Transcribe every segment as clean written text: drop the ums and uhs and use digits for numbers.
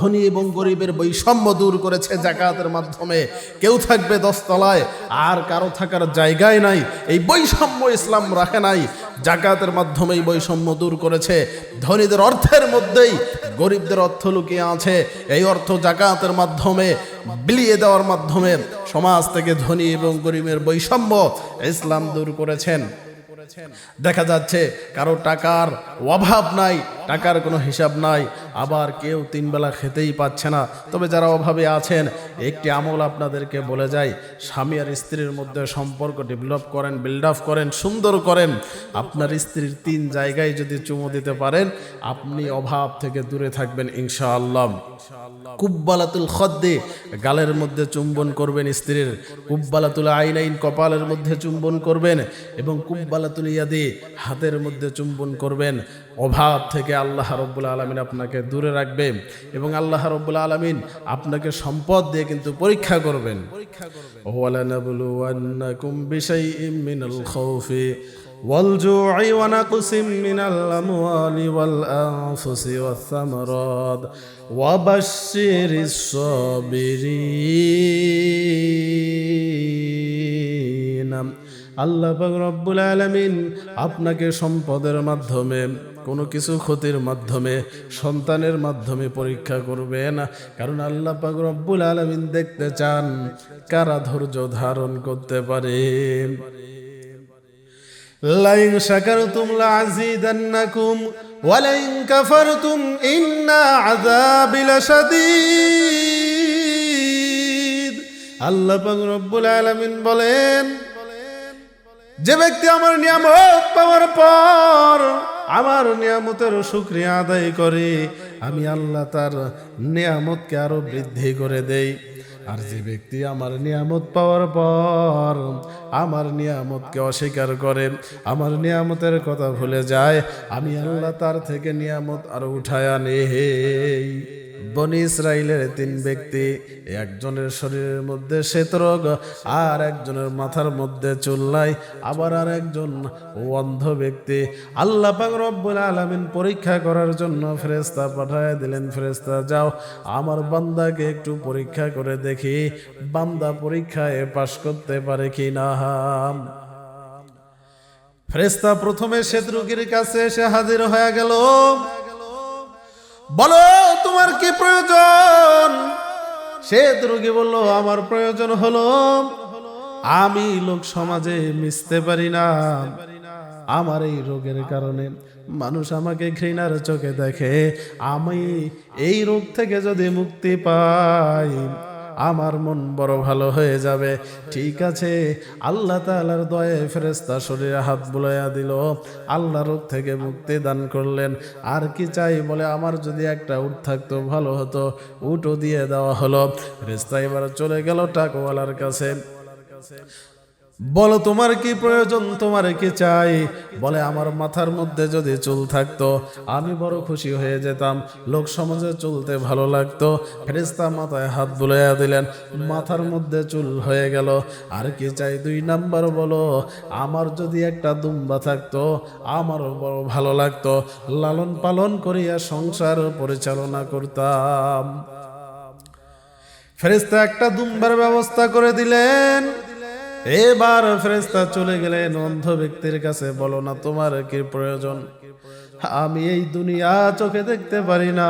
ধনী এবং গরিবের বৈষম্য দূর করেছে যাকাতের মাধ্যমে। কেউ থাকবে 10 তলায় আর কারো থাকার জায়গায় নাই, এই বৈষম্য ইসলাম রাখে নাই। যাকাতের মাধ্যমে এই বৈষম্য দূর করেছে। ধনীদের অর্থের মধ্যেই গরিবদের অর্থ লুকিয়ে আছে। এই অর্থ যাকাতের মাধ্যমে বিলিয়ে দেওয়ার মাধ্যমে সমাজ থেকে ধনী এবং গরিবের বৈষম্য ইসলাম দূর করেছেন। দেখা যাচ্ছে কারো টাকার অভাব নাই, টাকার কোনো হিসাব নাই, আবার কেউ 3 বেলা খেতেই পাচ্ছে না। তবে যারা অভাবে আছেন, একটি আমল আপনাদেরকে বলে যাই, স্বামী আর স্ত্রীর মধ্যে সম্পর্ক ডেভেলপ করেন, বিল্ড আপ করেন, সুন্দর করেন। আপনার স্ত্রীর 3 জায়গায় যদি চুমু দিতে পারেন, আপনি অভাব থেকে দূরে থাকবেন ইনশাআল্লাহ। কুব্বালাতুল খদ্দে, গালের মধ্যে চুম্বন করবেন স্ত্রীর। কুব্বালাতুল আইনাইন, কপালের মধ্যে চুম্বন করবেন। এবং কুব্বালাতুল ইয়াদি, হাতের মধ্যে চুম্বন করবেন। অভাব থেকে আল্লাহ রাব্বুল আলামিন আপনাকে দূরে রাখবে এবং আল্লাহ রাব্বুল আলামিন আপনাকে সম্পদ দিয়ে কিন্তু পরীক্ষা করবেন। ওয়ালানাবলুওয়ান্নাকুম বিশাইইম মিনাল খাউফি والجوع ونقص من الأموال والأنفس والثمرات وبشر الصابرين। আল্লাহ পাক রব্বুল আলামিন আপনাকে সম্পদের মাধ্যমে, কোনো কিছু ক্ষতির মাধ্যমে, সন্তানের মাধ্যমে পরীক্ষা করবেন। কারণ আল্লাহ পাক রব্বুল আলামিন দেখতে চান কারা ধৈর্য ধারণ করতে পারে। লাইন শাকারতুম লাযীদান্নাকুম ওয়া লাইন কাফারতুম ইন্না আযাবি লাশাদীদ। আল্লাহ পাক রব্বুল আলামিন বলেন, যে ব্যক্তি আমার নিয়ামত পাওয়ার পর আমার নিয়ামতের শুকরিয়া আদায় করে, আমি আল্লাহ তার নিয়ামতকে আরো বৃদ্ধি করে দেই। আর যে ব্যক্তি আমার নিয়ামত পাওয়ার পর আমার নিয়ামতকে অস্বীকার করে, আমার নিয়ামতের কথা ভুলে যায়, আমি আল্লাহ তার থেকে নিয়ামত আরো উঠায় আনে। বনি ইসরাইলের 3 ব্যক্তি, একজনের শরীরের মধ্যে শ্বেতরোগ, আর একজনের মাথার মধ্যে চুল নাই, আবার আর একজন অন্ধ ব্যক্তি। আল্লাহ পাক রব্বুল আলামিন পরীক্ষা করার জন্য ফেরেশতা পাঠায় দিলেন, ফেরেশতা যাও আমার বান্দাকে একটু পরীক্ষা করে দেখি, বান্দা পরীক্ষায় পাশ করতে পারে কিনা। ফেরেশতা প্রথমে শ্বেতরোগীর কাছে এসে হাজির হয়ে গেল। বলো তোমার কি প্রয়োজন? শ্বেতরোগী বলল, আমার প্রয়োজন হলো আমি লোক সমাজে মিশতে পারি না। আমার এই রোগের কারণে মানুষ আমাকে ঘৃণার চোখে দেখে। আমি এই রোগ থেকে যদি মুক্তি পাই, আমার মন বড় ভালো হয়ে যাবে। ঠিক আছে, আল্লাহ তাআলার দয়ায় ফেরেশতা শরীরে হাত বুলাইয়া দিল, আল্লাহ রোগ থেকে মুক্তি দান করলেন। আর কি চাই? বলে, আমার যদি একটা উট থাকতো ভালো হতো। উটও দিয়ে দেওয়া হলো। ফেরেশতা এবার চলে গেল টাকাওয়ালার কাছে। বলো তোমার কি প্রয়োজন, তোমার কি চাই? বলে, আমার মাথার মধ্যে যদি চুল থাকতো আমি বড় খুশি হয়ে যেতাম, লোক সমাজে চলতে ভালো লাগতো। ফেরেশতা মাথায় হাত বুলাইয়া দিলেন, মাথার মধ্যে চুল হয়ে গেল। আর কি চাই? 2 নাম্বার বলো, আমার যদি একটা দুম্বা থাকতো আমারও বড় ভালো লাগতো, লালন পালন করিয়া সংসার পরিচালনা করতাম। ফেরেশতা একটা দুম্বার ব্যবস্থা করে দিলেন। এবার ফেরেশতা চলে গেলেন অন্ধ ব্যক্তির কাছে। বলো না তোমার কি প্রয়োজন? আমি এই দুনিয়া চোখে দেখতে পারি না,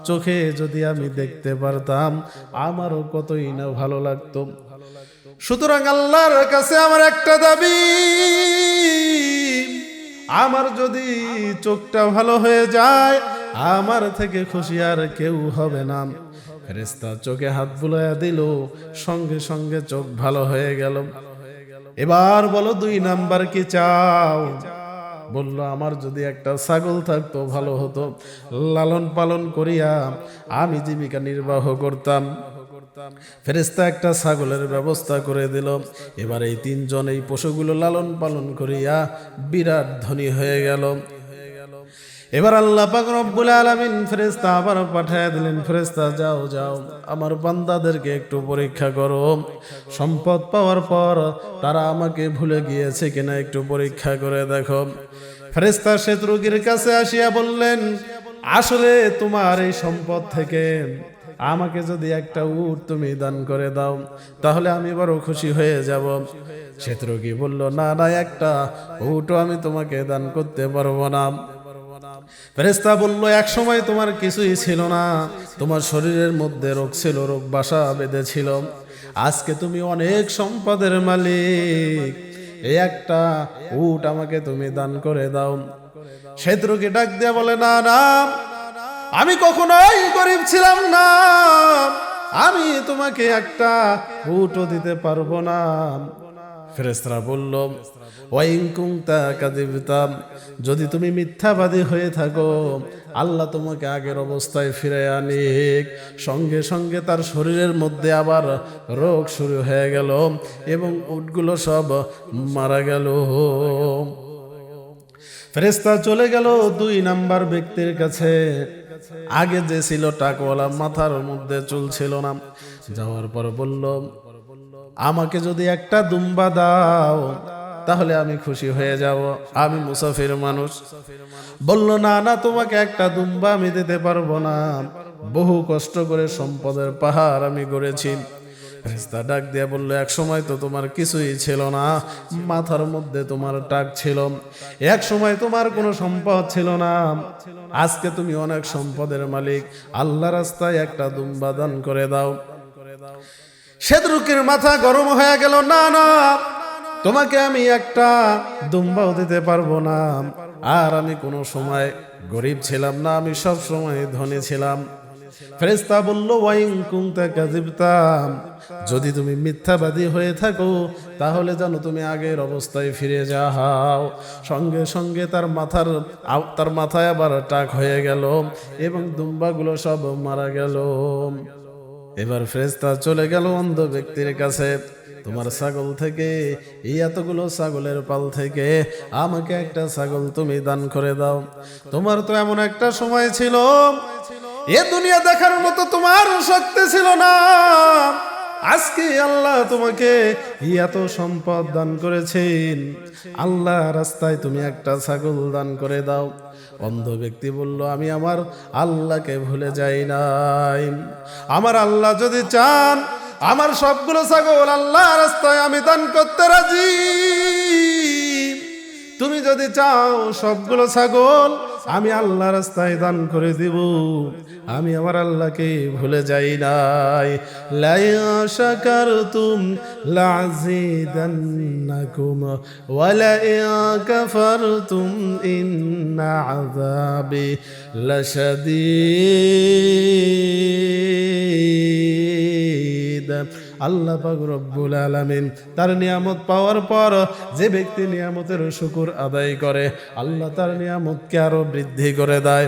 চোখে যদি আমি দেখতে পারতাম আমারও কতই না ভালো লাগতো। সুতরাং আল্লাহর কাছে আমার একটা দাবি, আমার যদি চোখটা ভালো হয়ে যায় আমার থেকে খুশি আর কেউ হবে না। ফেরেশতা চোখে হাত বুলাইয়া দিল, সঙ্গে সঙ্গে চোখ ভালো হয়ে গেল। এবার বলো 2 নাম্বার কি চাও? বলল, আমার যদি একটা ছাগল থাকতো ভালো হতো, লালন পালন করিয়া আমি জীবিকা নির্বাহ করতাম। ফেরেশতা একটা ছাগলের ব্যবস্থা করে দিল। এবার এই 3 জন এই পশুগুলো লালন পালন করিয়া বিরাট ধনী হয়ে গেল। এবার আল্লাহ পাক রব্বুল আলামিন ফেরেশতা আবার পাঠিয়ে দিলেন, ফেরেশতা যাও যাও আমার বান্দাদেরকে একটু পরীক্ষা করো, সম্পদ পাওয়ার পর তারা আমাকে ভুলে গিয়েছে কিনা একটু পরীক্ষা করে দেখো। ফেরেশতা শ্বেত রোগীর কাছে আসিয়া বললেন, আসলে তোমার এই সম্পদ থেকে আমাকে যদি একটা উট তুমি দান করে দাও তাহলে আমি বড় খুশি হয়ে যাব। শত্রুকি বলল, না না, একটা উটও আমি তোমাকে দান করতে পারবো না। ফেরেশতা বলল, এক সময় তোমার কিছুই ছিল না, তোমার শরীরের মধ্যে রোগ ছিল, রোগ বাসা বেঁধেছিল। আজকে তুমি অনেক সম্পদের মালিক, এই একটা উট আমাকে তুমি দান করে দাও। শত্রুকে ডাক দিয়া বলে, না না, আমি কখনোই গরিব ছিলাম না, আমি তোমাকে একটা উটও দিতে পারবো না। ফেরেশতারা বলল, ওয়াইন কুনতা কাযিবতা, যদি তুমি মিথ্যাবাদী হয়ে থাকো আল্লাহ তোমাকে আগের অবস্থায় ফিরে আনিক। সঙ্গে সঙ্গে তার শরীরের মধ্যে আবার রোগ শুরু হয়ে গেল এবং উটগুলো সব মারা গেল। ফেরেশতা চলে গেল 2 নাম্বার ব্যক্তির কাছে। আগে যে ছিল টাকওয়ালা, মাথার মধ্যে চুল ছিল না, যাওয়ার পর বলল, আমাকে যদি একটা দুম্বা দাও তাহলে আমি খুশি হয়ে যাব, আমি মুসাফির মানুষ। বলল, না না, তোমাকে একটা দুম্বা আমি দিতে পারবো না, বহু কষ্ট করে সম্পদের পাহাড় আমি গড়েছি। ফেরেশতা ডাক দিয়ে বলল, এক সময় তো তোমার কিছুই ছিল না, মাথার মধ্যে তোমার টাক ছিল, এক সময় তোমার কোনো সম্পদ ছিল না, আজকে তুমি অনেক সম্পদের মালিক, আল্লাহ রাস্তায় একটা দুম্বা দান করে দাও। শত্রুকের মাথা গরম হয়ে গেল, না না, তোমাকে আমি একটা দুম্বাও দিতে পারবো না, আর আমি কোনো সময় গরিব ছিলাম না, আমি সব সময় ধনী ছিলাম। ফেরেশতা বলল, ওয়াইন কুনতা কাযিবতা, যদি তুমি মিথ্যাবাদী হয়ে থাকো তাহলে জানো তুমি আগের অবস্থায় ফিরে যাও। সঙ্গে সঙ্গে তার মাথায় আবার টাক হয়ে গেল এবং দুম্বাগুলো সব মারা গেল। এবার ফেরেশতা চলে গেল অন্ধ ব্যক্তির কাছে, তোমার ছাগল থেকে, এই এতগুলো ছাগলের পাল থেকে আমাকে একটা ছাগল তুমি দান করে দাও। তোমার তো এমন একটা সময় ছিল এ দুনিয়া দেখার মতো তোমার শক্তি ছিল না, আজকে আল্লাহ তোমাকে এত সম্পদ দান করেছেন, আল্লাহ রাস্তায় তুমি একটা ছাগল দান করে দাও। অন্ধ ব্যক্তি বলল, আমি আমার আল্লাহকে ভুলে যাই নাই, আমার আল্লাহ যদি চান আমার সবগুলো ছাগল আল্লাহ রাস্তায় আমি দান করতে রাজি। তুমি যদি চাও সবগুলো ছাগল আমি আল্লাহ রাস্তায় দান করে দিব, আমি আমার আল্লাহকে ভুলে যাই নাই। লা শাকারতুম লাযিদান্নাকুম ওয়া লা কাফারতুম ইন্না আযাবি লাশাদীদ। আল্লাহ পাক রব্বুল আলামিন তার নিয়ামত পাওয়ার পর যে ব্যক্তি নিয়ামতের শুকর আদায় করে আল্লাহ তার নিয়ামতকে আরো বৃদ্ধি করে দেয়।